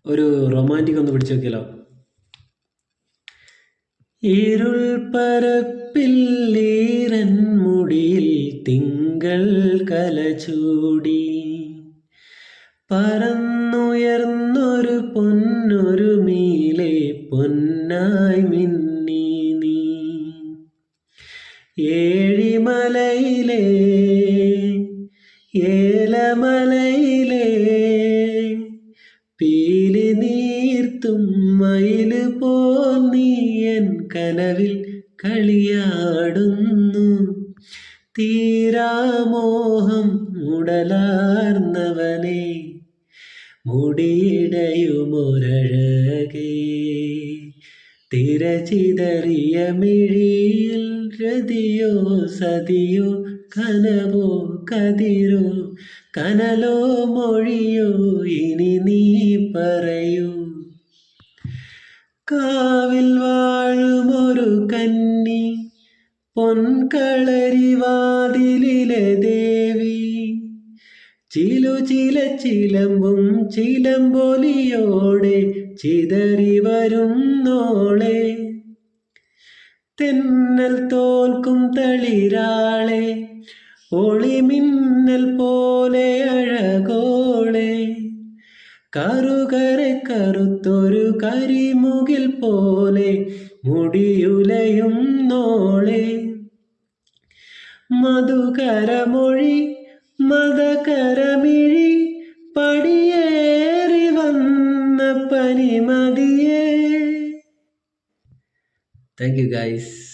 ഒരു റൊമാൻറ്റിക് ഒന്ന് പിടിച്ചു നോക്കിയാലോ? ഇരുൾ പരപ്പിൽ ഈരൻ മുടിയിൽ തിങ്കൾ കലചൂടി പറന്നുയർന്നൊരു പൊന്നൊരു മീലെ പൊന്നായി മിന്നി നീ ഏഴിമലയിലെ ഏലമലയിലെ പീലി നീർത്തും മയില് പോൽ നീ എൻ കനവിൽ കളിയാടുന്നു. തീരാമോഹം ഉടലാർന്നവനെ മുടിയിടയുമൊരഴകേ തിരചിതറിയ മിഴിയിൽ രതിയോ സതിയോ കനവോ കതിരോ കനലോ മൊഴിയോ ഇനി നീ പറയൂ. കാവിൽ വാഴുമൊരു കന്നി പൊൻകളരിവാതിലിലെ ദേവി ചിലമ്പും ചിലമ്പൊലിയോടെ ചിതറി വരുന്നോളെ തെന്നൽ തോൽക്കും തളിരാളെ ഒളിമിന്നൽ പോലെ അഴകോളെ കറുകരെ കറുത്തൊരു കരിമുകിൽ പോലെ മുടിയുലയും നോളെ മധുകരമൊഴി മദകരമിഴി പടിയേറി വന്ന പനിമതിയേ. Thank you guys.